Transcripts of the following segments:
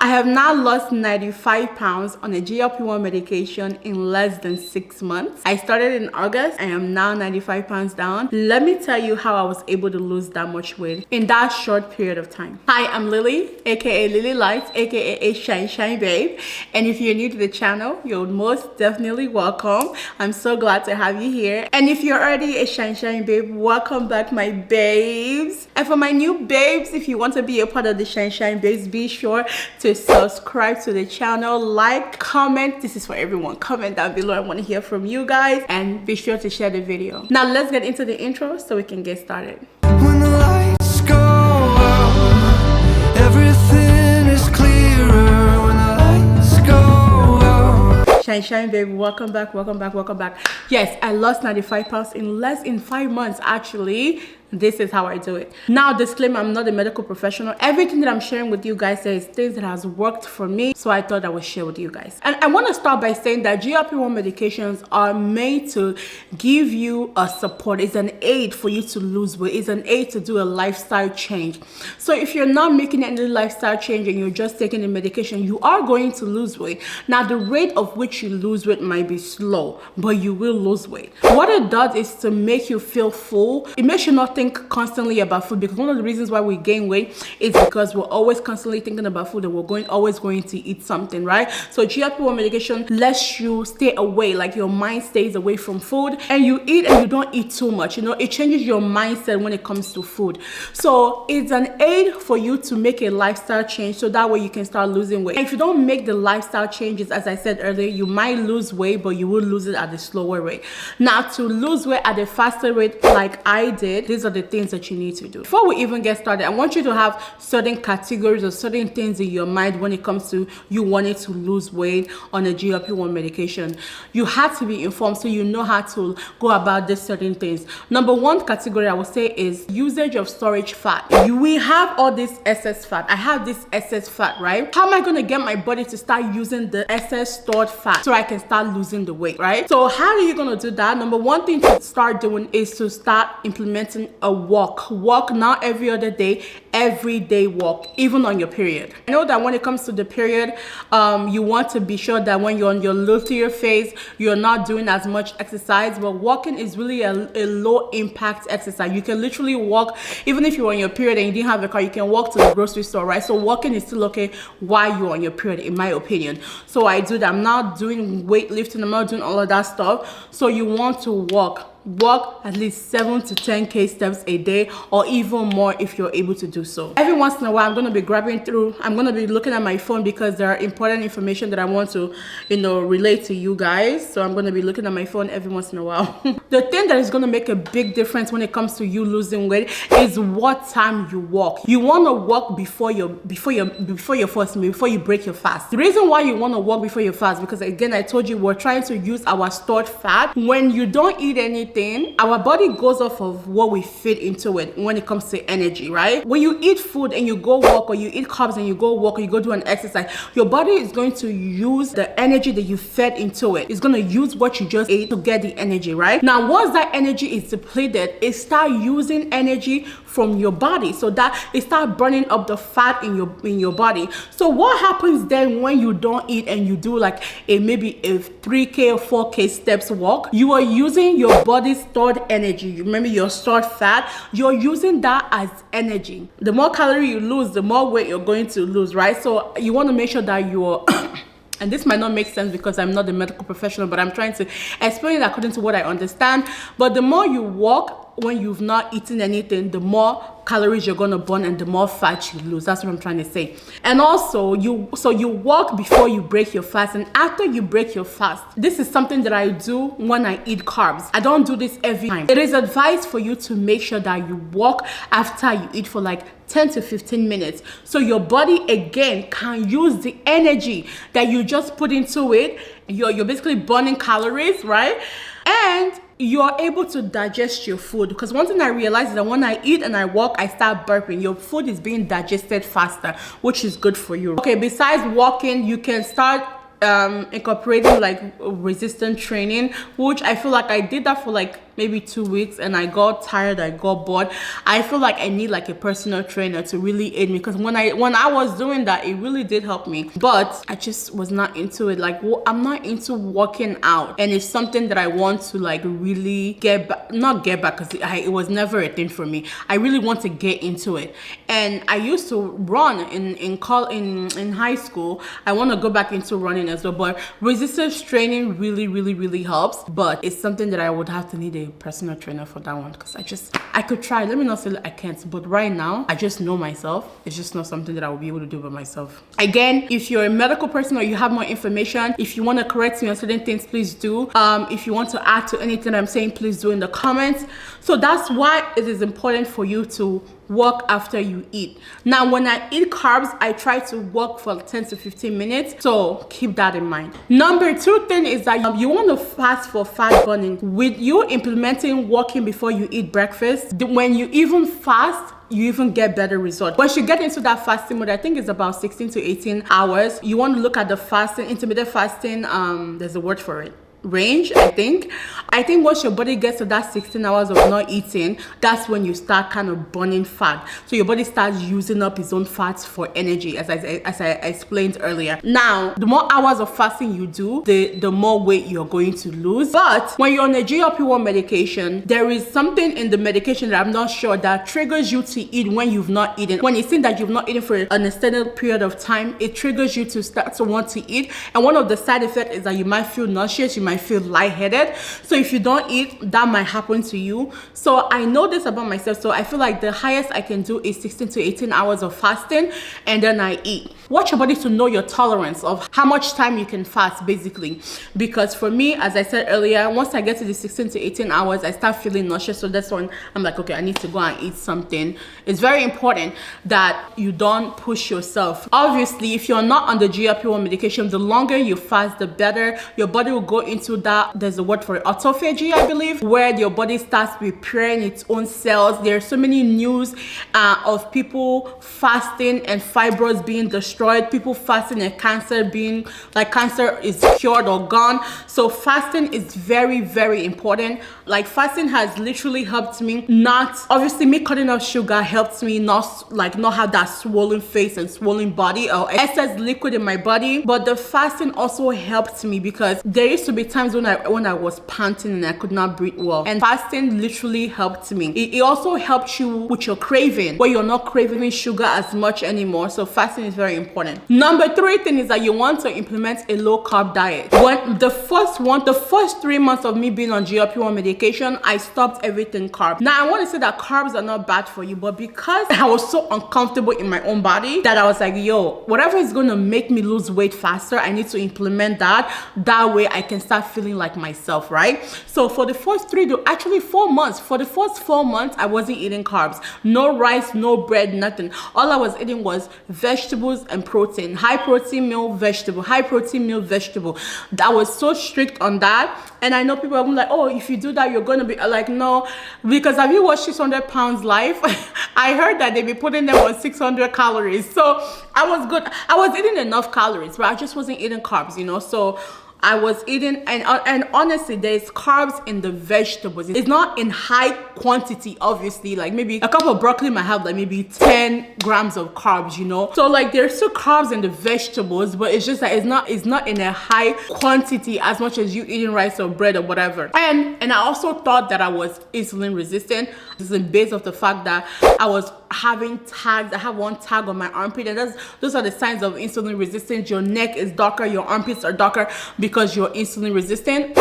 I have now lost 95 pounds on a GLP-1 medication in less than 6 months. I started in August. I am now 95 pounds down. Let me tell you how I was able to lose that much weight in that short period of time. Hi, I'm Lily, aka Lily Lights, aka a Shine Babe. And if you're new to the channel, you're most definitely welcome. I'm so glad to have you here. And if you're already a Shine Babe, welcome back, my babes. And for my new babes, if you want to be a part of the Shine Babes, be sure to subscribe to the channel, like, comment. This is for everyone. Comment down below. I want to hear from you guys, and be sure to share the video. Now let's get into the intro so we can get started. When the lights go out, everything is clearer. When the lights go out. Shine babe, welcome back. Yes, I lost 95 pounds in less than 5 months. Actually, this is how I do it. Now, disclaimer, I'm not a medical professional. Everything that I'm sharing with you guys is things that has worked for me, so I thought I would share with you guys. And I want to start by saying that GLP-1 medications are made to give you a support. It's an aid for you to lose weight. It's an aid to do a lifestyle change. So if you're not making any lifestyle change and you're just taking the medication, you are going to lose weight. Now, the rate of which you lose weight might be slow, but you will lose weight. What it does is to make you feel full. It makes you not think constantly about food, because one of the reasons why we gain weight is because we're always constantly thinking about food and we're always going to eat something, right? So GLP-1 medication lets you stay away, like your mind stays away from food, and you eat and you don't eat too much. You know, it changes your mindset when it comes to food. So it's an aid for you to make a lifestyle change, so that way you can start losing weight. And if you don't make the lifestyle changes, as I said earlier, you might lose weight, but you will lose it at a slower rate. Now, to lose weight at a faster rate like I did, these are the things that you need to do. Before we even get started, I want you to have certain categories or certain things in your mind when it comes to you wanting to lose weight on a GLP-1 medication. You have to be informed so you know how to go about these certain things. Number one category I would say is usage of storage fat. We have all this excess fat. I have this excess fat, right? How am I going to get my body to start using the excess stored fat so I can start losing the weight, right? So how are you going to do that? Number one thing to start doing is to start implementing a walk now every other day, every day walk, even on your period. I know that when it comes to the period, you want to be sure that when you're on your luteal phase, you're not doing as much exercise, but walking is really a low impact exercise. You can literally walk, even if you're on your period and you didn't have a car, you can walk to the grocery store, right? So walking is still okay while you're on your period, in my opinion. So I do that. I'm not doing weightlifting, I'm not doing all of that stuff. So you want to walk at least 7 to 10k steps a day, or even more if you're able to do so. Every once in a while, I'm going to be I'm going to be looking at my phone because there are important information that I want to, relate to you guys. So I'm going to be looking at my phone every once in a while. The thing that is going to make a big difference when it comes to you losing weight is what time you walk. You want to walk before you break your fast. The reason why you want to walk before your fast, because again, I told you we're trying to use our stored fat. When you don't eat anything, our body goes off of what we feed into it when it comes to energy, right? When you eat food and you go walk, or you eat carbs and you go walk, or you go do an exercise, your body is going to use the energy that you fed into it. It's going to use what you just ate to get the energy, right? Now, once that energy is depleted, it starts using energy from your body, so that it starts burning up the fat in your body. So what happens then when you don't eat and you do like maybe a 3k or 4k steps walk? You are using your body's stored energy. Remember, your stored fat, you're using that as energy. The more calorie you lose, the more weight you're going to lose, right? So you want to make sure that you're and this might not make sense because I'm not a medical professional, but I'm trying to explain it according to what I understand. But the more you walk when you've not eaten anything, the more calories you're going to burn and the more fat you lose. That's what I'm trying to say. And also, you walk before you break your fast, and after you break your fast. This is something that I do when I eat carbs. I don't do this every time. It is advised for you to make sure that you walk after you eat for like 10 to 15 minutes, so your body again can use the energy that you just put into it. You're basically burning calories, right? And you're able to digest your food, because one thing I realized is that when I eat and I walk, I start burping. Your food is being digested faster, which is good for you. Okay, besides walking, you can start incorporating like resistance training, which I feel like I did that for like maybe 2 weeks, and I got tired, I got bored. I feel like I need like a personal trainer to really aid me, because when I was doing that, it really did help me, but I just was not into it. Like, I'm not into working out, and it's something that I want to like really get back, not get back, because it was never a thing for me. I really want to get into it, and I used to run in high school. I want to go back into running as well, but resistance training really helps, but it's something that I would have to need a personal trainer for that one, because I could try. Let me not say that I can't, but right now I just know myself. It's just not something that I will be able to do by myself. Again, if you're a medical person or you have more information, if you want to correct me on certain things, please do. If you want to add to anything I'm saying, please do in the comments. So that's why it is important for you to walk after you eat. Now, when I eat carbs, I try to walk for 10 to 15 minutes. So keep that in mind. Number 2 thing is that you want to fast for fat burning. With you implementing walking before you eat breakfast, when you even fast, you even get better results. Once you get into that fasting mode, I think it's about 16 to 18 hours. You want to look at the fasting, intermittent fasting, there's a word for it, range. I think once your body gets to that 16 hours of not eating, that's when you start kind of burning fat. So your body starts using up its own fats for energy, as I explained earlier. Now, the more hours of fasting you do, the more weight you're going to lose. But when you're on a GLP-1 medication, there is something in the medication that I'm not sure that triggers you to eat when you've not eaten. When it's seen that you've not eaten for an extended period of time, it triggers you to start to want to eat. And one of the side effects is that you might feel nauseous, you might feel lightheaded. So if you don't eat, that might happen to you. So I know this about myself. So I feel like the highest I can do is 16 to 18 hours of fasting, and then I eat. Watch your body to know your tolerance of how much time you can fast, basically. Because for me, as I said earlier, once I get to the 16 to 18 hours, I start feeling nauseous. So that's when I'm like, okay, I need to go and eat something. It's very important that you don't push yourself. Obviously, if you're not on the GLP-1 medication, the longer you fast, the better. Your body will go into that, there's a word for it, autophagy, I believe, where your body starts repairing its own cells. There's so many news of people fasting and fibroids being destroyed, people fasting and cancer being like cancer is cured or gone. So fasting is very important. Like, fasting has literally helped me. Not obviously, me cutting off sugar helps me not have that swollen face and swollen body or excess liquid in my body, but the fasting also helped me, because there used to be times when I was panting and I could not breathe well, and fasting literally helped me. It also helps you with your craving, where you're not craving sugar as much anymore. So fasting is very important. Number 3 thing is that you want to implement a low carb diet. When the first 3 months of me being on GLP-1 medication, I stopped everything carb. Now I want to say that carbs are not bad for you, but because I was so uncomfortable in my own body, that I was like, yo, whatever is going to make me lose weight faster, I need to implement that way I can start feeling like myself, right? So for the first 4 months, for the first 4 months, I wasn't eating carbs. No rice, no bread, nothing. All I was eating was vegetables and protein. High protein meal, vegetable. High protein meal, vegetable. That was so strict on that. And I know people are like, oh, if you do that, you're going to be like, no. Because have you watched 600 Pounds Life? I heard that they be putting them on 600 calories. So I was good. I was eating enough calories, but I just wasn't eating carbs, you know. So I was eating, and honestly, there's carbs in the vegetables. It's not in high quantity, obviously. Like maybe a cup of broccoli might have like maybe 10 grams of carbs, you know. So like there's still carbs in the vegetables, but it's just that it's not in a high quantity as much as you eating rice or bread or whatever. And I also thought that I was insulin resistant. This is based off the fact that I was having tags. I have one tag on my armpit, and those are the signs of insulin resistance. Your neck is darker, your armpits are darker because you're insulin resistant.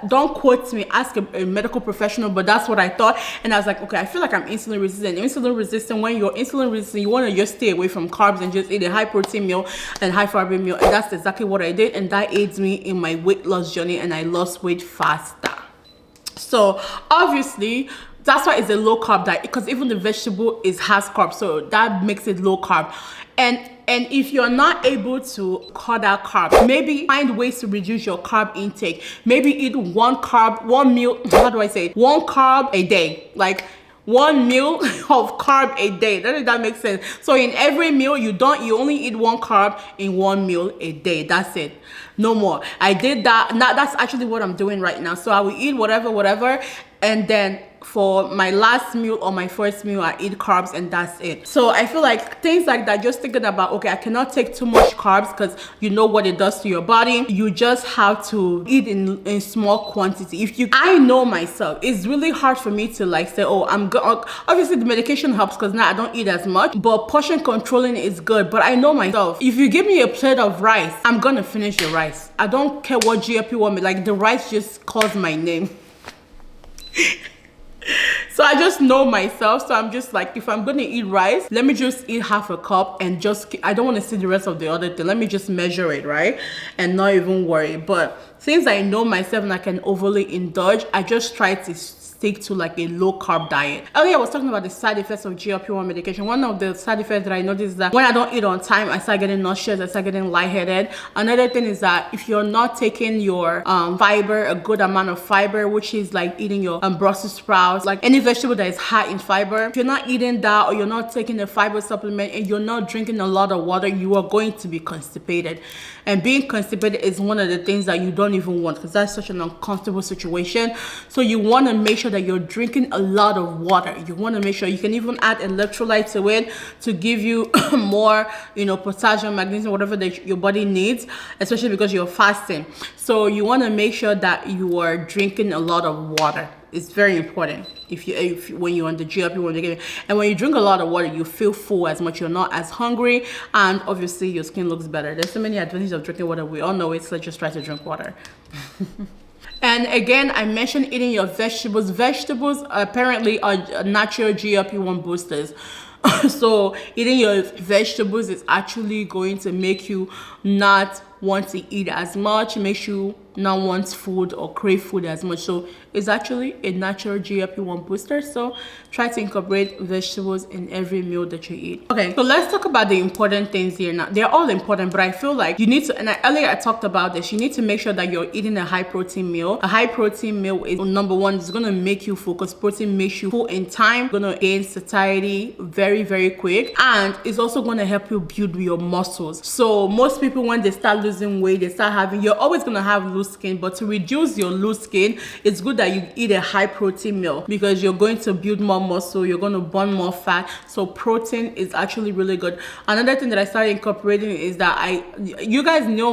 Don't quote me, ask a medical professional, but that's what I thought. And I was like, okay, I feel like I'm insulin resistant. When you're insulin resistant, you want to just stay away from carbs and just eat a high protein meal and high fiber meal. And that's exactly what I did, and that aids me in my weight loss journey, and I lost weight faster. So obviously, that's why it's a low carb diet, because even the vegetable has carbs, so that makes it low carb. And if you're not able to cut out carbs, maybe find ways to reduce your carb intake. Maybe eat one meal, how do I say it? 1 carb a day, like 1 meal of carb a day. That makes sense. So in every meal, you only eat 1 carb in 1 meal a day. That's it. No more. I did that. Now that's actually what I'm doing right now. So I will eat whatever. and then for my last meal or my first meal I eat carbs, and that's it. So I feel like things like that, just thinking about, okay, I cannot take too much carbs because you know what it does to your body. You just have to eat in small quantity. I know myself, it's really hard for me to like say, oh, obviously the medication helps because now I don't eat as much, but portion controlling is good. But I know myself, if you give me a plate of rice, I'm gonna finish the rice. I don't care what GLP-1, like the rice just calls my name. So I just know myself. So I'm just like, if I'm gonna eat rice, let me just eat half a cup and I don't want to see the rest of the other thing. Let me just measure it, right? And not even worry. But since I know myself and I can overly indulge, I just try to stick to like a low carb diet. Earlier I was talking about the side effects of GLP-1 medication. One of the side effects that I noticed is that when I don't eat on time, I start getting nauseous, I start getting lightheaded. Another thing is that if you're not taking your fiber, a good amount of fiber, which is like eating your Brussels sprouts, like any vegetable that is high in fiber, if you're not eating that, or you're not taking a fiber supplement, and you're not drinking a lot of water, you are going to be constipated. And being constipated is one of the things that you don't even want, because that's such an uncomfortable situation. So you want to make sure that you're drinking a lot of water. You want to make sure you can even add electrolytes to it to give you more, potassium, magnesium, whatever that your body needs, especially because you're fasting. So you want to make sure that you are drinking a lot of water. It's very important when you're on the GLP-1, and when you drink a lot of water, you feel full as much, you're not as hungry, and obviously your skin looks better. There's so many advantages of drinking water. We all know it, so let's just try to drink water. And again, I mentioned eating your vegetables. Vegetables apparently are natural GLP-1 boosters. So eating your vegetables is actually going to make you not want to eat as much, makes you not want food or crave food as much. So it's actually a natural GLP-1 booster. So try to incorporate vegetables in every meal that you eat. Okay, so let's talk about the important things here now. They're all important, but I feel like you need to, and earlier I talked about this, you need to make sure that you're eating a high protein meal. A high protein meal is, number one, it's going to make you focus. Protein makes you full in time, going to gain satiety very, very quick, and it's also going to help you build your muscles. So most people, when they start losing weight, they start having, you're always going to have loose skin, but to reduce your loose skin, it's good that you eat a high protein meal because you're going to build more muscle, you're going to burn more fat. So protein is actually really good. Another thing that I started incorporating is that you guys know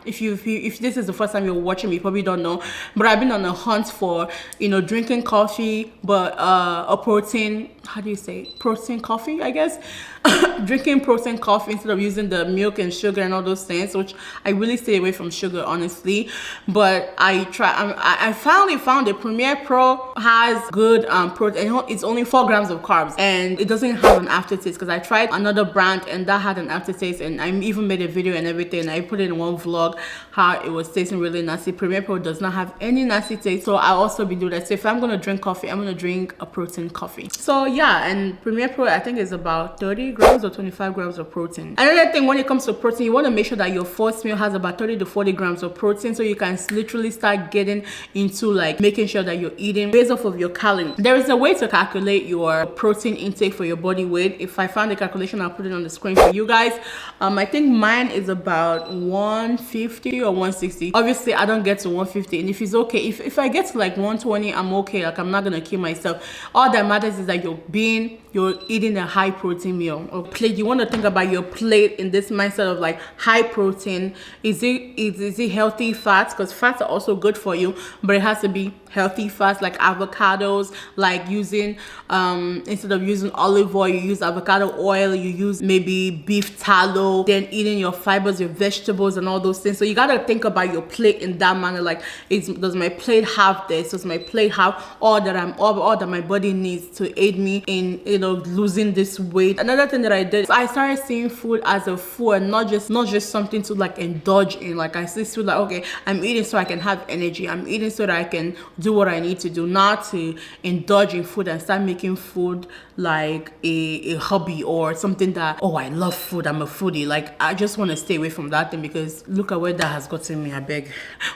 if this is the first time you're watching me, you probably don't know, but I've been on a hunt for drinking coffee, but a protein, how do you say, protein coffee, I guess. Drinking protein coffee instead of using the milk and sugar and all those things, which I really stay away from sugar, honestly. But I finally found it. Premier Pro has good protein. It's only 4 grams of carbs, and it doesn't have an aftertaste, because I tried another brand and that had an aftertaste, and I even made a video and everything. I put it in one vlog how it was tasting really nasty. Premier Pro does not have any nasty taste, so I'll also be doing that. So if I'm gonna drink coffee, I'm gonna drink a protein coffee. So yeah, and Premier Pro, I think, is about 30 grams or 25 grams of protein. Another thing, when it comes to protein, you want to make sure that your first meal has about 30 to 40 grams of protein, so you can literally start getting into like making sure that you're eating based off of your calories. There is a way to calculate your protein intake for your body weight. If I found the calculation, I'll put it on the screen for you guys. I think mine is about 150 or 160. Obviously I don't get to 150, and if it's okay, if I get to like 120, I'm okay. Like, I'm not gonna kill myself. All that matters is that you're eating a high protein meal or plate. You want to think about your plate in this mindset of like high protein. Is it healthy fats? Because fats are also good for you, but it has to be healthy fats, like avocados, like using instead of using olive oil, you use avocado oil, you use maybe beef tallow, then eating your fibers, your vegetables, and all those things. So you got to think about your plate in that manner. Like, does my plate have this? Does my plate have all that my body needs to aid me in losing this weight? Another thing that I did, I started seeing food as a food, and not just something to like indulge in. Like, I see food like, okay, I'm eating so I can have energy, I'm eating so that I can do what I need to do, not to indulge in food and start making food like a hobby or something that, oh, I love food, I'm a foodie. Like, I just want to stay away from that thing, because look at where that has gotten me. I beg.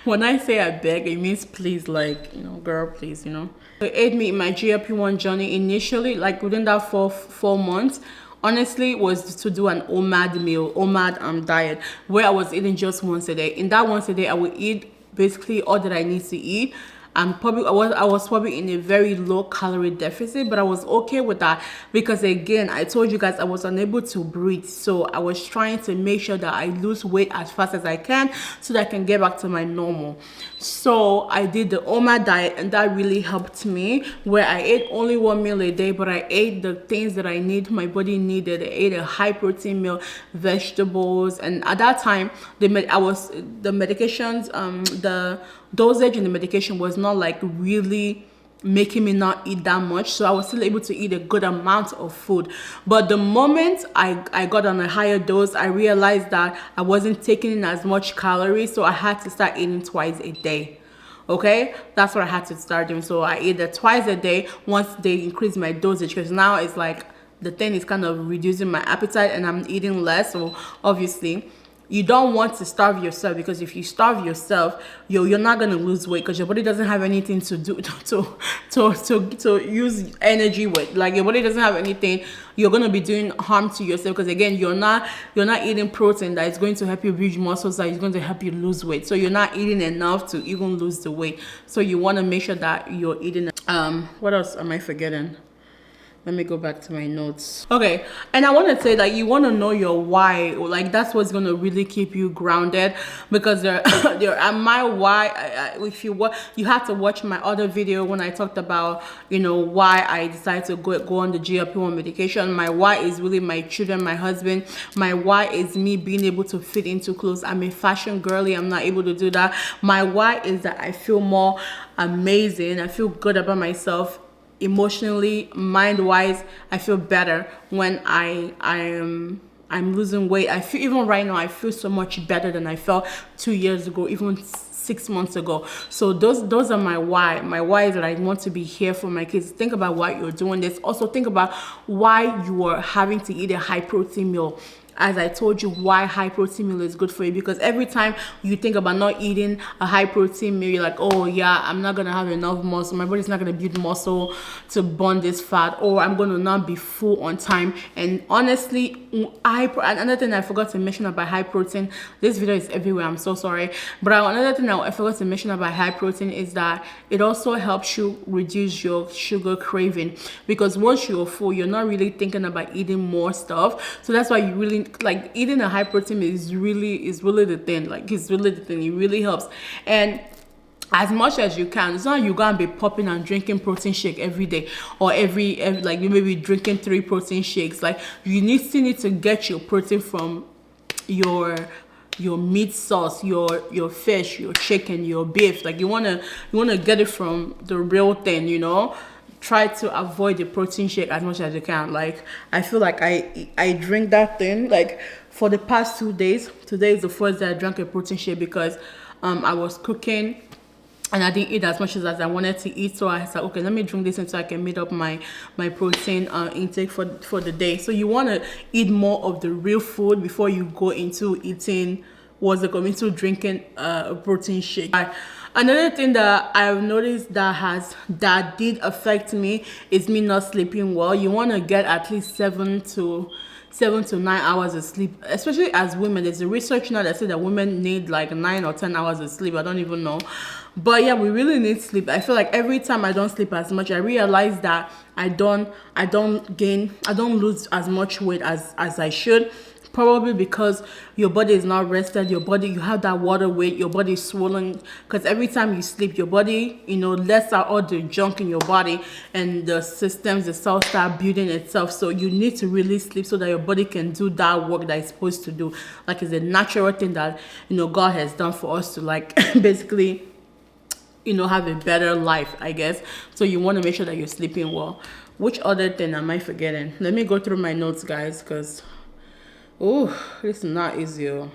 When I say I beg, it means please, like, girl, please, It aided me in my GLP-1 journey initially, like within that four months. Honestly, was to do an OMAD diet, where I was eating just once a day. In that once a day, I would eat basically all that I need to eat. I was probably in a very low calorie deficit, but I was okay with that because again, I told you guys I was unable to breathe. So I was trying to make sure that I lose weight as fast as I can so that I can get back to my normal. So I did the OMA diet, and that really helped me, where I ate only 1 meal a day, but I ate the things that I need, my body needed. I ate a high protein meal, vegetables, and at that time the medications, the dosage in the medication was not like really making me not eat that much, so I was still able to eat a good amount of food. But the moment I got on a higher dose, I realized that I wasn't taking in as much calories, so I had to start eating twice a day. Okay, that's what I had to start doing. So I ate it twice a day once they increased my dosage, because now it's like the thing is kind of reducing my appetite and I'm eating less. So obviously you don't want to starve yourself, because if you starve yourself, you're not going to lose weight, because your body doesn't have anything to do to use energy with. Like, your body doesn't have anything. You're going to be doing harm to yourself, because again, you're not eating protein that is going to help you build muscles, that is going to help you lose weight. So you're not eating enough to even lose the weight. So you want to make sure that you're eating. What else am I forgetting? Let me go back to my notes. Okay, and I want to say that you want to know your why. Like, that's what's going to really keep you grounded, because there my why. If you have to watch my other video when I talked about, you know, why I decided to go on the GLP-1 medication. My why is really my children, my husband. My why is me being able to fit into clothes. I'm a fashion girly. I'm not able to do that. My why is that I feel more amazing. I feel good about myself. Emotionally, mind-wise, I feel better when I'm losing weight. I feel, even right now, I feel so much better than I felt 2 years ago, even 6 months ago. So those are my why. My why is that I want to be here for my kids. Think about why you're doing this. Also think about why you are having to eat a high protein meal. As I told you, why high protein meal is good for you, because every time you think about not eating a high protein meal, you're like, oh yeah, I'm not gonna have enough muscle, my body's not gonna build muscle to burn this fat, or I'm gonna not be full on time. And honestly, another thing I forgot to mention about high protein, this video is everywhere, I'm so sorry, but another thing I forgot to mention about high protein is that it also helps you reduce your sugar craving, because once you're full, you're not really thinking about eating more stuff. So that's why you really, like, eating a high protein is really the thing. Like, it's really the thing. It really helps. And as much as you can, it's not you're gonna be popping and drinking protein shake every day, or every like you may be drinking 3 protein shakes. Like, you still need to get your protein from your meat source, your fish, your chicken, your beef. Like, you wanna get it from the real thing, you know. Try to avoid the protein shake as much as you can. Like, I feel like I drink that thing like for the past 2 days. Today is the first day I drank a protein shake, because I was cooking and I didn't eat as much as I wanted to eat. So I said, okay, let me drink this until I can meet up my protein intake for the day. So you want to eat more of the real food before you go into eating, into drinking a protein shake. Another thing that I've noticed that did affect me is me not sleeping well. You want to get at least 7 to 9 hours of sleep, especially as women. There's a research now that says that women need like 9 or 10 hours of sleep. I don't even know, but yeah, we really need sleep. I feel like every time I don't sleep as much, I realize that I don't lose as much weight as I should. Probably because your body is not rested. You have that water weight. Your body is swollen, because every time you sleep, your body, lets out all the junk in your body, and the systems, the cells start building itself. So you need to really sleep so that your body can do that work that it's supposed to do. Like, it's a natural thing that God has done for us to, like, basically have a better life, I guess. So you want to make sure that you're sleeping well. Which other thing am I forgetting? Let me go through my notes, guys, because this is not easy. Yeah,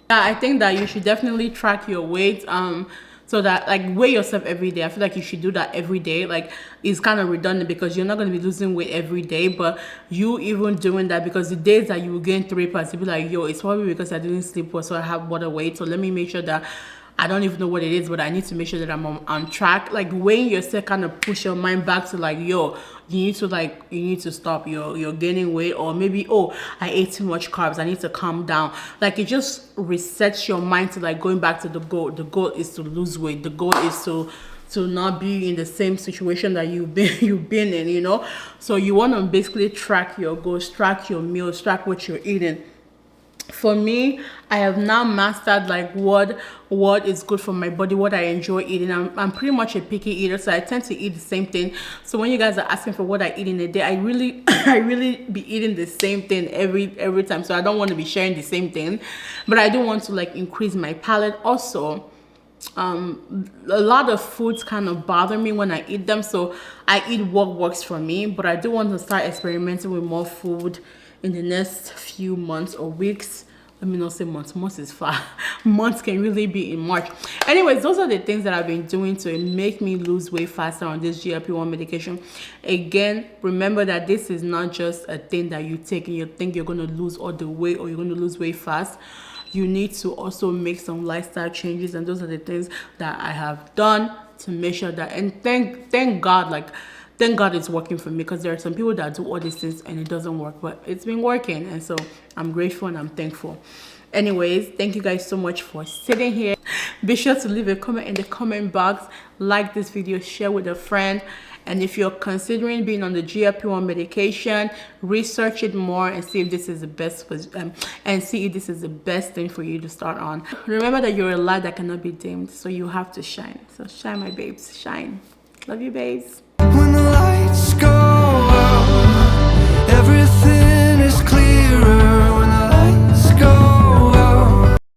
I think that you should definitely track your weight, so that, like, weigh yourself every day. I feel like you should do that every day. Like, it's kind of redundant because you're not going to be losing weight every day, but you even doing that, because the days that you will gain 3 pounds, you'll be like, yo, it's probably because I didn't sleep well, so I have water weight. So let me make sure that I don't even know what it is, but I need to make sure that I'm on track. Like, weighing yourself kind of push your mind back to, like, yo, you need to stop. You're gaining weight, or maybe, I ate too much carbs, I need to calm down. Like, it just resets your mind to, like, going back to the goal. The goal is to lose weight. The goal is to to not be in the same situation that you've been in, you know. So you want to basically track your goals, track your meals, track what you're eating. For me, I have now mastered like what is good for my body, what I enjoy eating. I'm pretty much a picky eater, so I tend to eat the same thing. So when you guys are asking for what I eat in a day, I really be eating the same thing every time. So I don't want to be sharing the same thing, but I do want to like increase my palate also. A lot of foods kind of bother me when I eat them, so I eat what works for me. But I do want to start experimenting with more food in the next few months or weeks. Let me not say months. Months is far. Months can really be in March. Anyways, those are the things that I've been doing to make me lose weight faster on this GLP-1 medication. Again, remember that this is not just a thing that you take and you think you're going to lose all the weight or you're going to lose weight fast. You need to also make some lifestyle changes, and those are the things that I have done to make sure that, and thank God, like thank God it's working for me, because there are some people that do all these things and it doesn't work, but it's been working, and so I'm grateful and I'm thankful. Anyways, thank you guys so much for sitting here. Be sure to leave a comment in the comment box, like this video, share with a friend. And if you're considering being on the GLP-1 medication, research it more and see if this is the best thing for you to start on. Remember that you're a light that cannot be dimmed, so you have to shine. So shine, my babes, shine. Love you, babes. When the